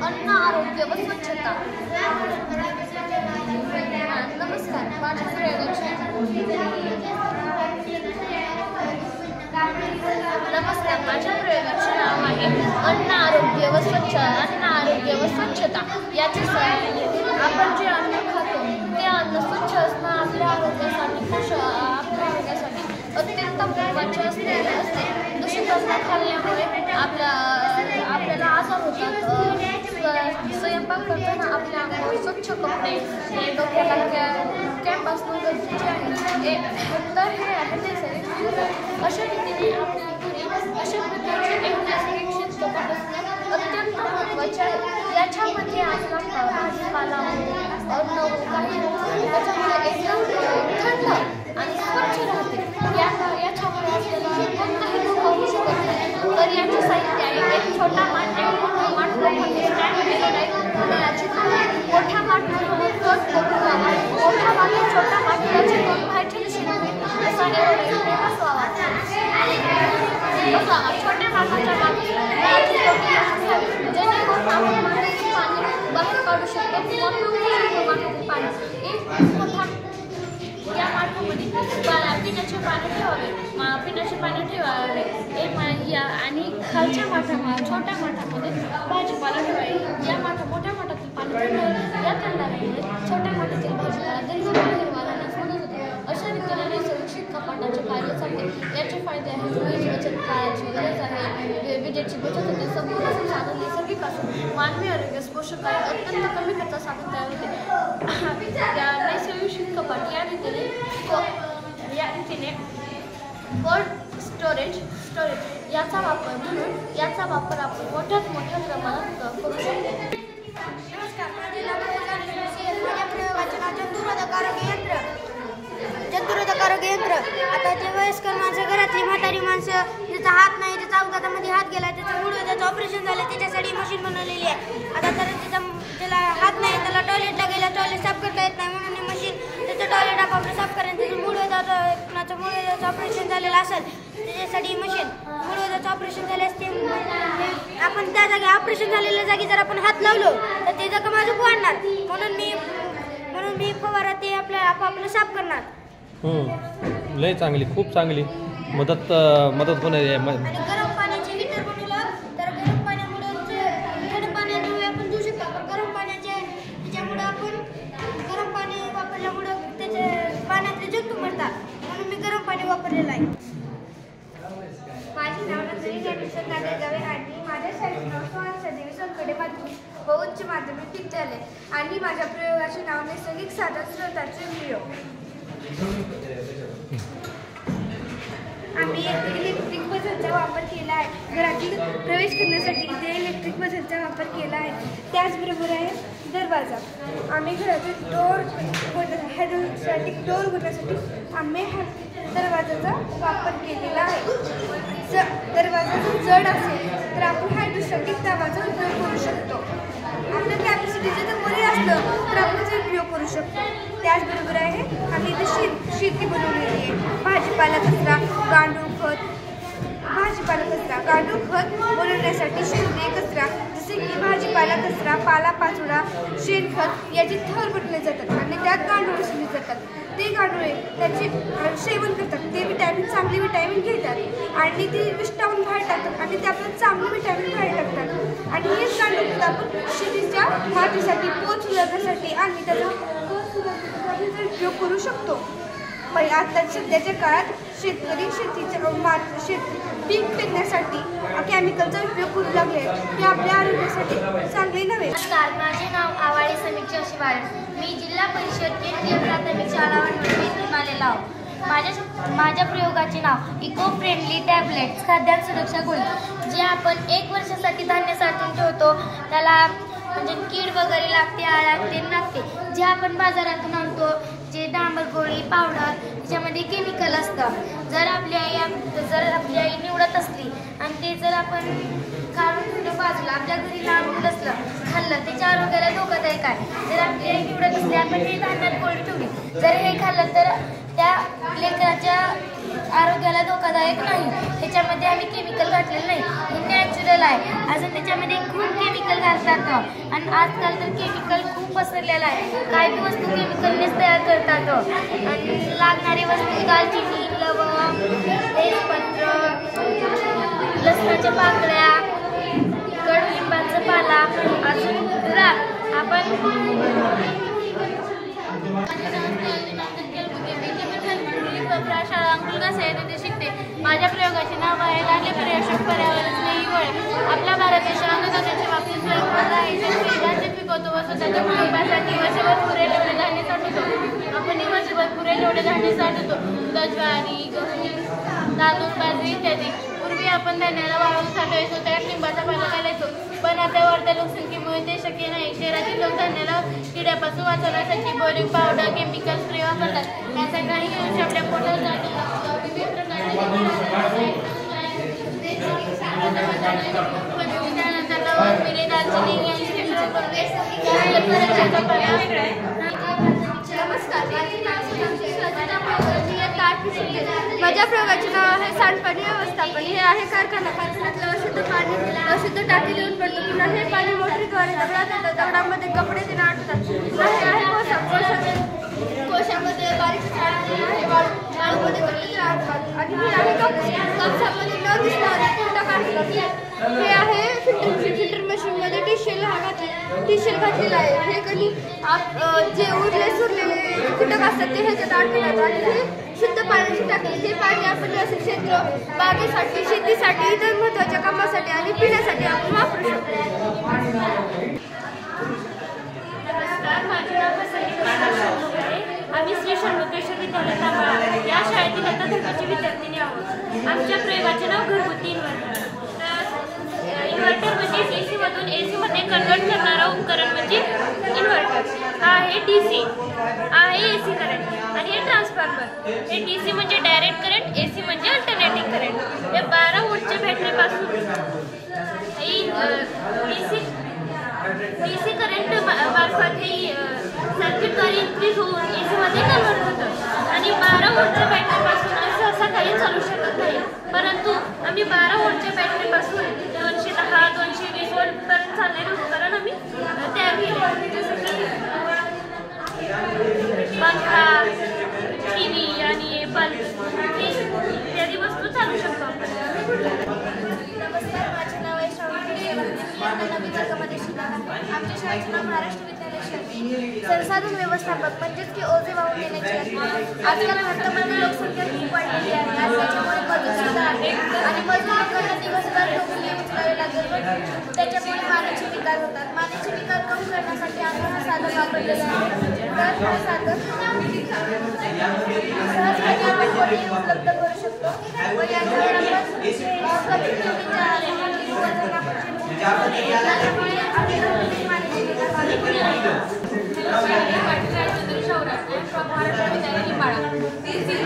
अन्न, आरोग्य व स्वच्छता. नमस्कार, माझ्या प्रयोगाचे नाव आहे अन्न, आरोग्य व स्वच्छता. याचे आपण जे अन्न खातो ते अन्न स्वच्छ असणं आपल्या आरोग्यासाठी अत्यंत महत्त्वाचे असते. दूषित अन्न खाल्ल्यामुळे आपल्याला आजार होतात. स्वयंपाक करताना आपल्या अंगावर स्वच्छ कपडे, डोक्याला कॅप असणं गरजेचे आहे. तर हे आहे नैसर्गिक. अशा रीतीने आपल्या घरी अशा प्रकारचे एक नैसर्गिक शेतकपट असणं अत्यंत महत्त्वाचे आहे. याच्यामध्ये आपला भाजीपाला अन्न काही त्याच्यामुळे एकदम थंड आणि स्वच्छ राहते. याच्यामुळे आपल्याला कोणताही रोग होऊ शकत नाही. तर याचे साहित्य आहे एक छोटा माठ, एक मोठा माठ, स्टँड केलेला आहे. मोठ्या माठामध्ये मोठा माठ, छोटा माठ याचे दोन बाहेरच्या दिशेने बसवावा. छोट्या माठाच्या मागे जेणेकरून आपण माठाचे पाणी बाहेर काढू शकतो किंवा माठाचे पाणी या माठामध्ये पिण्याचे पाणी ठेवावे. पिण्याचे पाणी ठेवावे आणि खालच्या छोट्या माठामध्ये भाजीपाला ठेवावे. या मोठ्या माठातील पाणी या थंडाव्यामुळे छोट्या माठातील भाजीपाला दीर्घकाळ हिरवा राहण्यास मदत होते. अशा रीतीने नैसर्गिक कपाटाचे पाहिले जाते. याचे फायदे आहेत वीज बचत, काळाची गरज आहे, विजेची बचत होते. संपूर्ण संसाधन नैसर्गिक असून मानवी आरोग्यास पोषक आहे. अत्यंत कमी खर्चात साधन तयार होते. या नैसर्गिक कपाट या रीतीने कोल्ड स्टोरेज याचा वापर आपण मोठ्या प्रमाणात करू शकतो. नमस्कार, माझे नाव माझ्या प्रयोगाचे नाव जंतुरोधक आरोग्य यंत्र. आता जे वयस्कर माणसं, घरातली म्हातारी माणसं, ज्याचा हात नाही, ज्याचा अपघातामध्ये हात गेला, त्याचं गुडघ्याचं ऑपरेशन झालं, त्याच्यासाठी मशीन बनवलेली आहे. आता तर त्याला हात नाही, त्याला टॉयलेटला गेला, टॉयलेट साफ करता येत नाही म्हणून मशीन त्याचं टॉयलेट आपापलं साफ करेन. त्याचं मुळव्याधाचं ऑपरेशन झालेलं असेल त्याच्यासाठी मशीन. मुळव्याधाचं ऑपरेशन झाले असते, आपण त्या जागी ऑपरेशन झालेल्या जागी जर आपण हात लावलो तर ते जखम अजून वाढणार. म्हणून मी फवारा ते आपापलं साफ करणार. लय चांगली, खूप चांगली मदत होणे. गरम पाण्याचे हिटर बनवलं तर गरम पाण्यामुळे थंड पाण्यामुळे आपण धुऊ शकतो. पण गरम त्याच्यामुळे आपण गरम पाणी वापरल्यामुळे त्याचे पाण्यातले जंतू मरतात. म्हणून मी गरम पाणी वापरलेलं आहे. माझे नाव नंदिनी ज्ञानेश्वर नागेगावे आणि माझ्या शाळेचे नाव सुहास देवी सोनकडे माध्यमिक व उच्च माध्यमिक विद्यालय आणि माझ्या प्रयोगाचे नाव नैसर्गिक साधन स्रोताचे प्रयोग. आम्ही इलेक्ट्रिक बझरचा वापर केला आहे. घरातील प्रवेश करण्यासाठी इथे इलेक्ट्रिक बझरचा वापर केला आहे. त्याचबरोबर आहे दरवाजा. आम्ही घरातील हायड्रोस्टॅटिक डोर उघडण्यासाठी आम्ही दरवाजाचा वापर केलेला आहे. दरवाजा जर जड असेल तर आपण हायड्रोस्टॅटिक दरवाजा उपयोग करू शकतो. आपल्या कॅपॅसिटीचे जर बरे असलं तर आपण ते उपयोग करू शकतो. त्याचबरोबर आहे आम्ही इथे शेती बनवलेली आहे. भाजीपाला कचरा, गांडूळ खत बनवण्यासाठी सेंद्रिय कचरा जसे की भाजीपाला ओला कचरा, पालापाचोळा, शेणखत याचे थर बनले जातात आणि त्यात गांडूळ शिजले जातात. ते गांडूळे त्याचे सेवन करतात, ते चांगले विटॅमिन घेतात आणि ते विष्टावून बाहेर टाकतात आणि ते आपल्याला चांगलं विटॅमिन बाहेर टाकतात. आणि हेच गांडूळ आपण शेतीच्या मातीसाठी, पोत सुधारण्यासाठी आणि त्याचा उपयोग करू शकतो. पण आता सध्याच्या काळात शेतकरी शेतीच्या पीक पेरण्यासाठी केमिकलचा उपयोग करू लागले, हे आपल्या आरोग्यासाठी चांगले नव्हे. नमस्कार, माझे नाव आवाळे समीक्षा शिवाळे. मी जिल्हा परिषद केंद्रीय प्राथमिक शाळा वनवळीतून आलेला आहोत. माझ्या प्रयोगाचे नाव इको फ्रेंडली टॅबलेट्स खाद्यान्न सुरक्षा गोळी, जे आपण 1 वर्षासाठी धान्य साठवून ठेवतो. त्याला म्हणजे कीड वगैरे लागते, आळ्या ते लागते, जे आपण बाजारातून आणतो, जे डांबर गोळी पावडर त्याच्यामध्ये केमिकल असतं. जर आपली आई निवडत असली आणि ते जर आपण काढून ठेवलं बाजूला, आपल्या घरी लांबून असलं खाल्लं, त्याच्या आरोग्याला धोकादायक आहे. जर आपली आई निवडत असली, आपण ते धान्यात गोळी ठेवली, जर हे खाल्लं तर त्या लेकराच्या आरोग्याला धोकादायक नाही. त्याच्यामध्ये आम्ही केमिकल घातलेलं नाही, हे नॅचरल आहे. अजून त्याच्यामध्ये खूप केमिकल घालतात आणि आजकाल तर केमिकल खूप पसरलेलं आहे. काही बी वस्तू केमिकलनेच तयार करतात आणि लागणारी वस्तू दालचिनी, लवंग, तेजपत्र, लसणाच्या पाकळ्या, कडुलिंबाचा पाला, अजून शाळा अंकुलगास आहे, तिथे शिकते. माझ्या प्रयोगाचे नाव आहे लाडले पर्यटक पर्यावरण स्नेही गोळे. आपला भारत देश अन्नधान्याच्या बाबतीत स्वयंपाक आहे. शेतकरी धान्य पिकवतो व स्वतःच्या कुटुंबासाठी वर्षभर पुरेल एवढे धान्य साठवतो. आपण वर्षभर पुरेल एवढे धान्य साठवतो. ज्वारी, गहू, तांदूळ, बाजरी इत्यादी. पूर्वी आपण धान्याला वाळवून साठवायचो, त्यात लिंबाचा पाला घालायचो, पण आता वाढत्या लोकसंख्येमुळे ते शक्य नाही. शहरातील लोक धान्याला किड्यापासून वाचवण्यासाठी बोरिंग पावडर, केमिकल स्प्रे वापरतात. याचा काही अंश आपल्या पोटात जातो. त्यानंतर लवंग, मिरे, दालचिनी यांची नमस्कार, माझ्या प्रयोगाचे नाव आहे सांडपाणी व्यवस्थापन. हे आहे कारखान्यातलं अशुद्ध पाणी अशुद्ध टाकी देऊन पडतं. पुन्हा हे पाणी मोटरीद्वारे दगडामध्ये कपडे देणं आणतात. हे आहे कोशामध्ये बारीक वाळूमध्ये कपडे आणतात. आणि हे आहे कापसामध्ये न दिसणारे हे आहे फिल्टर मशीनमध्ये टिशेल घातलेलं आहे. हे कधी जे सुरलेले कीटक असतात ते ह्याच्यात अडकतात आणि हे शुद्ध पाण्याची टाकी. हे पाणी आपण असं क्षेत्र बागेसाठी, शेतीसाठी, इतर महत्त्वाच्या कामासाठी आणि पिण्यासाठी आपण वापरू शकतो. नमस्कार, माझे नाव आहे. आम्ही श्री षण्मुखेश्वर विद्यालय तांबा या शाळेतील इयत्ता 10वी विद्यार्थिनी आहोत. आमच्या प्रयोगाचे नाव घरगुती इन्व्हर्टर. इन्व्हर्टर म्हणजे DC मधून AC मध्ये कन्वर्ट करणारा उपकरण म्हणजे इन्व्हर्टर. हा आहे DC, आहे AC करंट आणि हे ट्रान्सफॉर्मर. हे DC म्हणजे डायरेक्ट करंट, AC म्हणजे अल्टरनेटिंग करंट. हे 12 व्होल्टच्या बॅटरीपासून DC करंट मार्फत हे सर्किटद्वारे इन्क्रीज होऊन AC मध्ये कन्वर्ट होतं आणि 12 व्होल्टच्या बॅटरीपासून असं काही चालू शकत नाही. परंतु आम्ही 12 व्होल्टच्या बॅटरीपासून 210, 220 व्होल्टपर्यंत चाललेले उपकरण आम्ही तयार केले. जसं की पंखा, TV आणि बल्ब इत्यादी वस्तू चालू शकतो आपण. नमस्कार, माझे नाव आहे श्रावणी. नवीन वर्गामध्ये शिकणार आहे. आमच्या शाळेचे नाव महाराष्ट्र विद्यालय शाळा. संसाधन व्यवस्थापक म्हणजेच की ओझे वाहून नेण्याची असते. आजकाल भारतामध्ये लोकसंख्या खूप वाढलेली आहे आणि त्याच्यामुळे मजूर सुद्धा आहे आणि मजूर लोकांना दिवसभर टोपली उचलावे लागेल. त्याच्यामुळे पाण्याचे विकार होतात. पाण्याचे विकार कमी करण्यासाठी आम्ही हा साधन वापरलेलं आहे. तर हा साधन सहजपणे आपण कोणीही उपलब्ध करू शकतो व याच्यावर आपण कमी किमतीच्या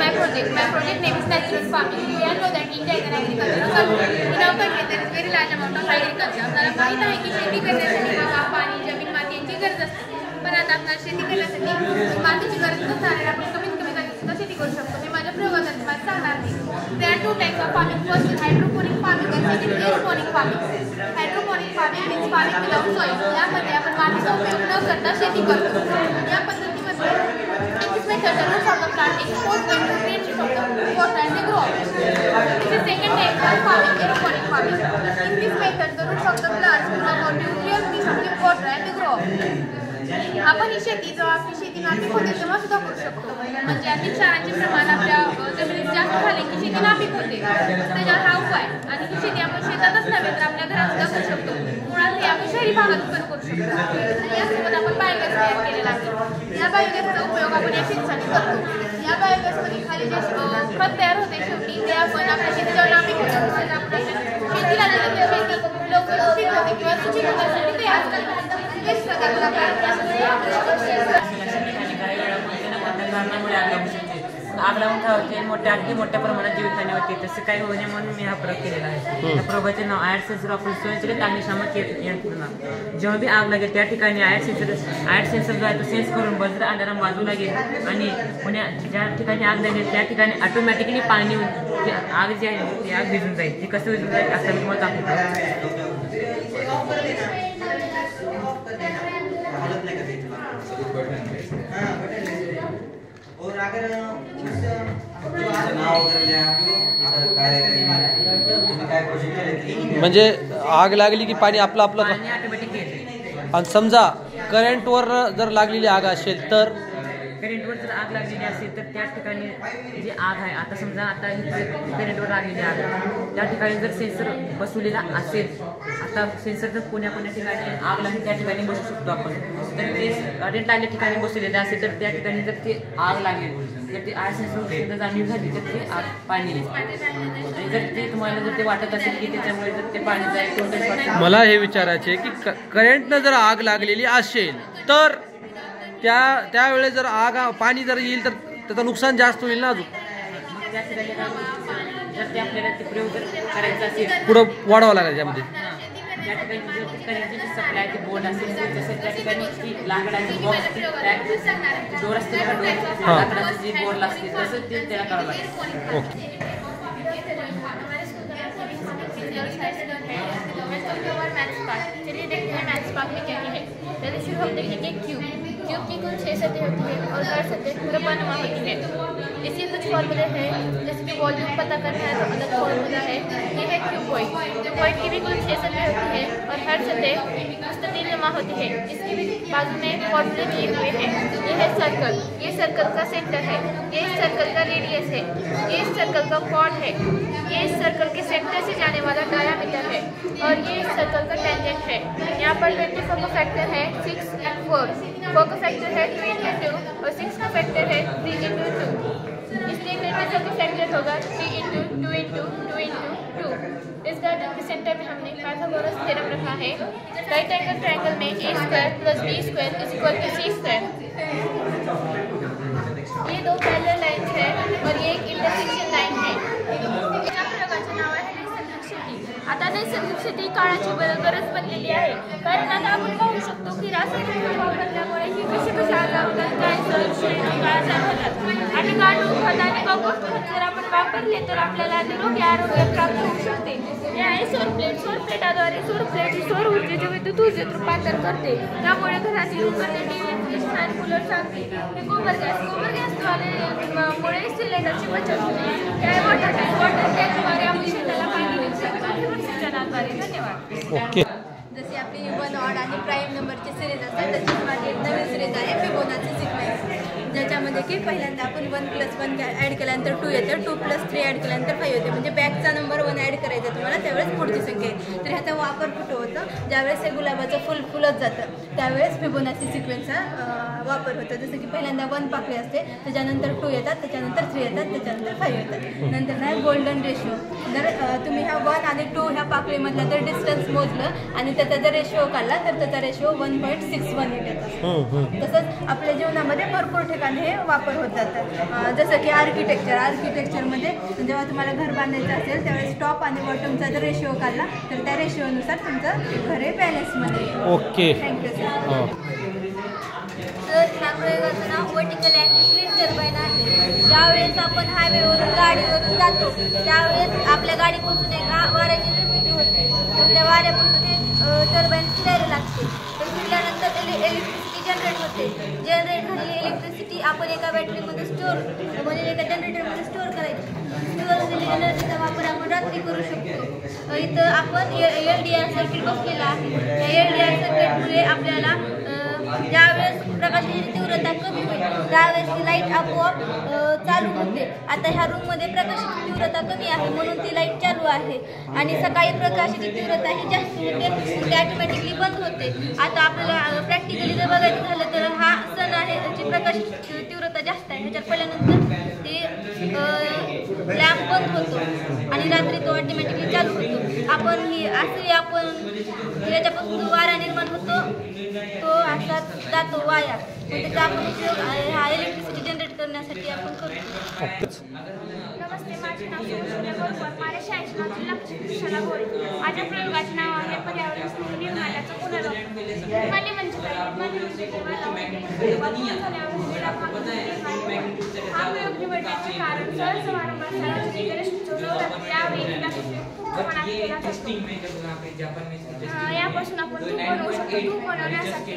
My project name is natural farming. We all know that India is an agricultural country. In our country, there is very large amount of agriculture. आपल्याला माहीत आहे की शेती करण्यासाठी हवा, पाणी, जमीन, माती यांची गरज असते. पण आता आपल्याला शेती करण्यासाठी मातीची गरज नसताना आपण कमीत कमी जागेत सुद्धा शेती करू शकतो. मी माझ्या प्रयोगात तुम्हाला सांगणार आहे. There are 2 types of farming. First is hydroponic farming and second is aeroponic farming. Hydroponic farming farming means farming without soil. यामध्ये आपण मातीचा उपयोग न करता शेती करतो. या पद्धतीमध्ये in this method the roots of the plant expose when the green from the water and they grow. This is second type of farming, aeroponic farming. In this method the roots of the plants grow more nutrient from the water and they grow. आपण ही शेती जेव्हा आपली शेती नापीक होते तेव्हा सुद्धा करू शकतो. म्हणजे अतिक क्षारांचे प्रमाण आपल्या जमिनीत जास्त झाले की शेती नापीक होते. त्याच्यावर हा उपाय आणि ही शेती आपण शेतातच नव्हे तर आपल्या घरात सुद्धा करू शकतो. मुळात हे आपण शहरी भागात पण करू शकतो. आणि यासोबत आपण बायोगॅस तयार केलेला आहे. या बायोगॅसचा उपयोग आपण या शेतीसाठी करतो. या बायोगॅसमध्ये खाली जे खत तयार होते शेवटी ते आपण आपल्या शेतीच्या नापीक होतो तसेच आपण शेतीला दिलं तर शेती लवकर सुपीक होते किंवा सुपीक होण्यासाठी ते आजकाल आग लावून ठेवायचे अगदी मोठ्या प्रमाणात जीवितहानी होती. तसे काही होऊ नये म्हणून मी हा प्रयोग केलेला आहे. त्या प्रयोगाचे नाव आयड सेन्सर ऑफ स्वयंचलित अग्निशामक यंत्रणा. जेव्हा बी आग लागेल त्या ठिकाणी आयड सेन्सर जो आहे तो सेन्स करून बज्र अलार्म वाजू लागेल आणि ज्या ठिकाणी आग लागेल त्या ठिकाणी ऑटोमॅटिकली पाणी आग जी आहे ती आग भिजून जाईल. ती कसं भिजून जाईल असं मी मत दाखवतो. और अगर म्हणजे आग लागली की पाणी आपलं आपलं आणि समजा करंटवर जर लागलेली आग असेल तर करंटवर जर आग लागलेली असेल तर त्या ठिकाणी जी आग आहे आता समजा आता करंटवर लागलेली आग त्या ठिकाणी जर सेन्सर बसवलेला असेल आता सेन्सर जर कोण्या ठिकाणी आग लागली त्या ठिकाणी बसू शकतो आपण. तर ते करंट लागल्या ठिकाणी बसवलेले असेल तर त्या ठिकाणी जर ते आग लागेल जर ते आग सेन्सर जाणीव झाली तर ते आग पाणी आणि जर ते तुम्हाला जर ते वाटत असेल की त्याच्यामुळे जर ते पाणी जाईल. मला हे विचारायचे की करंटनं जर आग लागलेली असेल तर त्यावेळेस जर आग पाणी जर येईल तर त्याचं नुकसान जास्त होईल ना अजून. जर ते आपल्याला ते प्रयोग जर करायचा असेल पुढं वाढवावं लागेल त्यामध्ये. त्या ठिकाणी जे सप्लाय ते बोर्ड असेल तसं त्या ठिकाणी लाकडाची बॉक्स डोर असते का डोर लाकडाचं जे बोर्ड असते तसं ते त्याला करावं लागेल. ओके. चलिए देखते हैं मैथ्स पार्ट में क्या क्या है. पहले शुरू हम देखेंगे क्यूब. क्यूब की कुल 6 सतहें होती है और हर सतह मुरब्बानुमा होती है. इसके कुछ फॉर्मूले हैं जैसे कि वॉल्यूम पता करना है तो अलग फॉर्मूला है. ये है क्यूबॉइड. क्यूबॉइड की भी कुल 6 सतहें होती है और हर सतह मुस्ततिल नुमा होती है. इसके भी बाजू में फॉर्मूले दिए हुए हैं. ये है सर्कल. ये सर्कल का सेंटर है. ये इस सर्कल का रेडियस है. ये इस सर्कल का कॉर्ड है. ये इस सर्कल के सेंटर से जाने वाला डायामीटर है और ये इस सर्कल का टेंजेंट है. यहाँ पर 24 का फैक्टर है 6 and 4. 4 का फैक्टर है 2 into 2 और 6 का फैक्टर है 3 into 2. इसलिए 24 का फैक्टर होगा 3 into 2 into 2 into 2. इस गार्डन के सेंटर में हमने पाइथागोरस थ्योरम रखा है. राइट एंगल ट्रायंगल में a square plus b square is equal to c square. ये दो पैरेलल लाइन्स है और ये एक इंटरसेक्शन लाइन है. या प्रयोगाचे नाव आहे नैसर्गिक शेती. आता नैसर्गिक शेती काळाची गरज बनलेली आहे कारण आता आपण पाहू शकतो की रासायनिक वापरल्यामुळे ही कशी आग लागतात कॅन्सर शेती काळाचा होतात आणि गांडूळ खत आणि कंपोस्ट खत जर आपण वापरले तर आपल्याला निरोगी आरोग्य प्राप्त होऊ शकते. हे आहे सौर प्लेट. सौर प्लेटाद्वारे सौर प्लेट सौर ऊर्जेचे विद्युत ऊर्जेत रूपांतर करते. त्यामुळे घरातील उपकरणे टीव्ही फॅन कूलर चालते. हे गोबर गॅसद्वारे सिलेंडरची बचत होते. त्या वॉटर टँकद्वारे आपण शेताला पाणी देऊ शकतो. सिंचनाद्वारे. धन्यवाद. ओके. जसे आपली 1 ऑड आणि प्राईम नंबरची सिरीज असतात तशीच माझी एक नवीन सिरीज आहे फिबोनाची सिक्वेन्स ज्याच्यामध्ये की पहिल्यांदा आपण 1+1 ॲड केल्यानंतर 2 येतं. 2+3 ॲड केल्यानंतर 5 येते. म्हणजे बॅकचा नंबर 1 ॲड करायचा तुम्हाला त्यावेळेस पुढची संख्या आहे. तर ह्याचा वापर कुठं होतं ज्यावेळेस हे गुलाबाचं फुलत जातं त्यावेळेस फिबोनाची सिक्वेन्सचा वापर होतो. जसं की पहिल्यांदा 1 पाकळी असते त्याच्यानंतर 2 येतात त्याच्यानंतर 3 येतात त्याच्यानंतर 5 येतात. नंतर नाही गोल्डन रेशो. जर तुम्ही ह्या 1 आणि 2 ह्या पाकळीमधला जर डिस्टन्स मोजलं आणि त्याचा जर रेशो काढला तर त्याचा रेशो 1.61 येतात. तसंच आपल्या जीवनामध्ये भरपूर ठिकाणी हे वापर होत जातात. जसं की आर्किटेक्चरमध्ये जेव्हा तुम्हाला घर बांधायचं असेल त्यावेळेस टॉप आणि बॉटमचा जर रेशो काढला तर त्या रेशोनुसार तुमचं घर हे बॅलन्समध्ये. ओके. Thank you sir. तर ह्या प्रयोगाचं नाव वर्टिकल ॲक्सिस विंड टर्बाईन आहे. ज्यावेळेस आपण हायवेवरून गाडीवरून जातो त्यावेळेस आपल्या गाडीपासून एक वाऱ्याची निर्मिती होते. त्या वाऱ्यापासून टर्बाईन फिरायला लागते. तर फिरल्यानंतर इलेक्ट्रिसिटी जनरेट होते. जनरेट झालेली इलेक्ट्रिसिटी आपण एका बॅटरीमध्ये म्हणजे एका जनरेटरमध्ये स्टोअर करायची. स्टोअर झालेली एनर्जीचा वापर आपण रात्री करू शकतो. इथं आपण LDR सर्किट बसलेला आहे. या LDR सर्किटमुळे आपल्याला ज्यावेळेस प्रकाशाची तीव्रता कमी होईल त्यावेळेस ती लाईट आपोआप चालू होते. आता ह्या रूममध्ये प्रकाशाची तीव्रता कमी आहे म्हणून ती लाईट चालू आहे आणि सकाळी प्रकाशाची तीव्रता ही जास्त होते, ती ऑटोमॅटिकली बंद होते. आता आपल्याला प्रॅक्टिकली जर बघायचं झालं तर हा सण आहे जी प्रकाशाची तीव्रता जास्त आहे ह्याच्यात पडल्यानंतर ते लॅम्प बंद होतो आणि रात्री तो ऑटोमॅटिकली चालू होतो. आपण ही असंही आपण याच्यापासून वारा निर्माण होतो तो असा जातो वाया. त्याचा आपण उपयोग हा इलेक्ट्रिसिटी जनरेट करण्यासाठी आपण करतो. नमस्ते, माझे नाव सोनल बोरकर. माझ्या शाळेचे नाव जिल्हा परिषद शाळा गोळे. माझ्या प्रयोगाचे नाव आहे पर्यावरण स्नेही निर्माल्याचं पुनर्वापर. पाणी म्हणजे काय? पाणी म्हणजे हा प्रयोग निवडण्याचे कारण सहज वारंवार सार्वजनिक सुचवलं त्यावेळी यापासून आपण तूप बनवू शकतो. तूप बनवण्यासाठी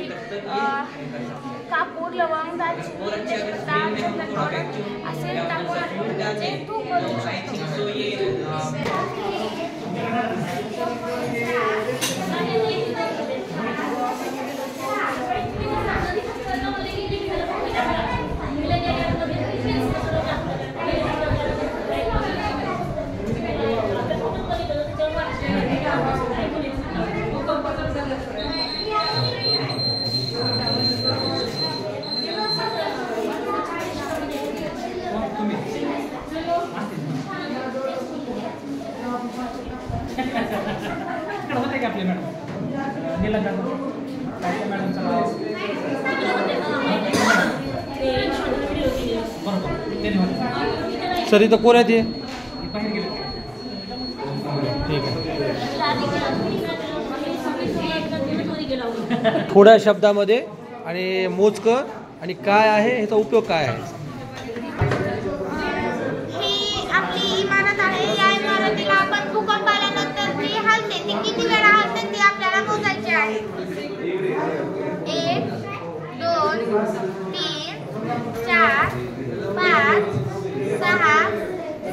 कापूर, लवंग, दालचिनी, तेजपत्ता, असे टाकून आपण त्याचे तूप बनवू शकतो. होते का आपले मॅडम सर इथं कोण आहे ते ठीक आहे. थोड्या शब्दामध्ये आणि मोजकं आणि काय आहे ह्याचा उपयोग काय आहे. ही आपली इमारत आहे. या इमारतीला आपण भूकंप आल्यानंतर जी हलते ती किती वेळा हलते ते आपल्याला मोजायचे आहे. 1 2 3 4 5 6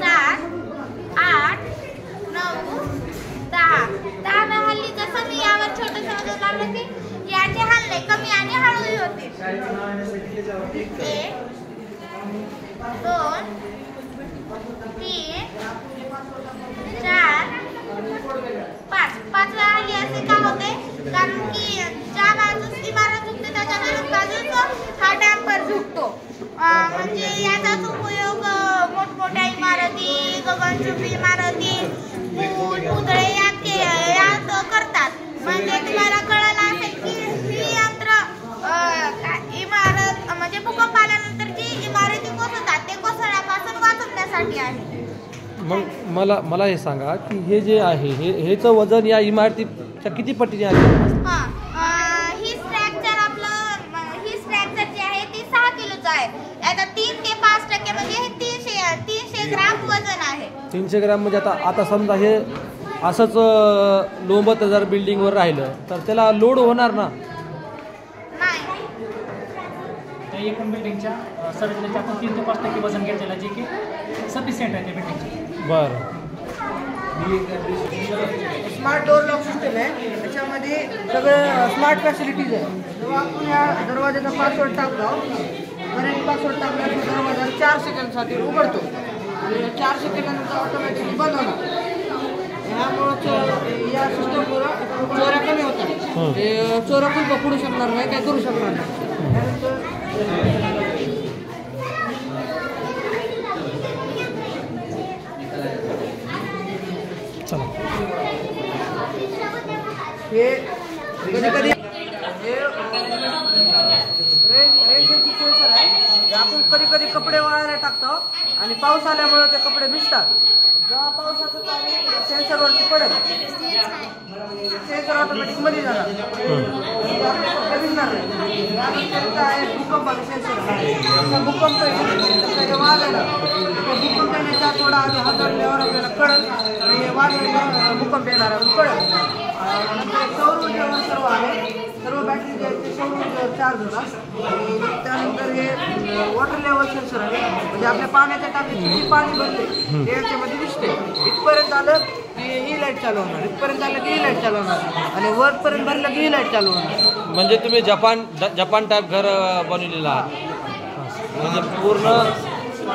7 8 9 10. 10 वेळा हल्ली जसं मी यावर छोटं समजून लागलं की याचे हल्ले कमी आणि हळूही होते. 1 2 3 4 5. 5 वेळा हल्ली असे का होते कारण की ज्या बाजूस इमारत झुकते त्याच्या विरुद्ध बाजूस हा डॅम्पर झुकतो. म्हणजे याचाच उपयोग मोठमोठ्या इमारती, गगनचुंबी इमारती, पूल, पुतळे यात करतात. म्हणजे तुम्हाला कळलं असेल की ही यंत्र इमारत म्हणजे भूकंप आल्यानंतर जी इमारती कोसळतात ते कोसळण्यापासून वाचवण्यासाठी आहे. मग मला हे सांगा की हे जे आहे हेचं वजन या इमारतीच्या किती पटीने आहे. ही स्ट्रक्चर जी आहे ती 6 किलोचं आहे. आता 3 ते 5% म्हणजे हे 300 ग्राम वजन आहे. 300 ग्राम म्हणजे आता समजा हे असंच लोंबत जर बिल्डिंगवर राहिलं तर त्याला लोड होणार ना. त्या एकूण बिल्डिंगच्या संरचनेच्या आपण 3 ते 5% वजन घेतलेलं जे की सफिशियंट आहे त्या बिल्डिंगचे. बरं. स्मार्ट डोर लॉक सिस्टम आहे. त्याच्यामध्ये सगळं स्मार्ट फॅसिलिटीज आहे. जेव्हा आपण या दरवाजाचा पासवर्ड टाकतो करेक्ट पासवर्ड टाकल्यानंतर दरवाजा 4 सेकंदसाठी उघडतो आणि 4 सेकंदानंतर ऑटोमॅटिकली बंद होणार. ह्यामुळं या सिस्टममुळं चोऱ्या कमी होतात. चोऱ्या खूप पकडू शकणार नाही, काय करू शकणार नाही. हे कधी कधी रेनचे सेन्सर आहे. आपण कधी कधी कपडे वाळायला टाकतो आणि पाऊस आल्यामुळे ते कपडे भिजतात. जेव्हा पावसाचं पाणी सेन्सरवरती पडेल सेन्सर ऑटोमॅटिक मध्ये जाणार कपडे भिजणार नाही. आहे भूकंपाचं सेन्सर. भूकंप वाढलेला भूकंप येण्याच्या थोडा आधी हाताळल्यावर आपल्याला कळत आणि वाढलेलं भूकंप येणार कळत. सौर चार्ज होणार. आणि त्यानंतर हे वॉटर लेवल सेन्सर आहे, म्हणजे आपल्या पाण्याच्या टाकीत किती पाणी भरते ते याच्यामध्ये दिसते. इथपर्यंत आलं की ही लाईट चालू होणार, इथपर्यंत आलं की ही लाईट चालू होणार, आणि वरपर्यंत भरलं की ही लाईट चालू होणार. म्हणजे तुम्ही जपान टाईप घर बनवलेलं आहात, म्हणजे पूर्ण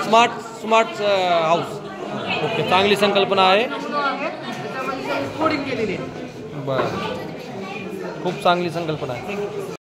स्मार्ट हाऊस. ओके, चांगली संकल्पना आहे. त्याच्यामध्ये कोडिंग केलेली आहे. बरं, खूप चांगली संकल्पना आहे.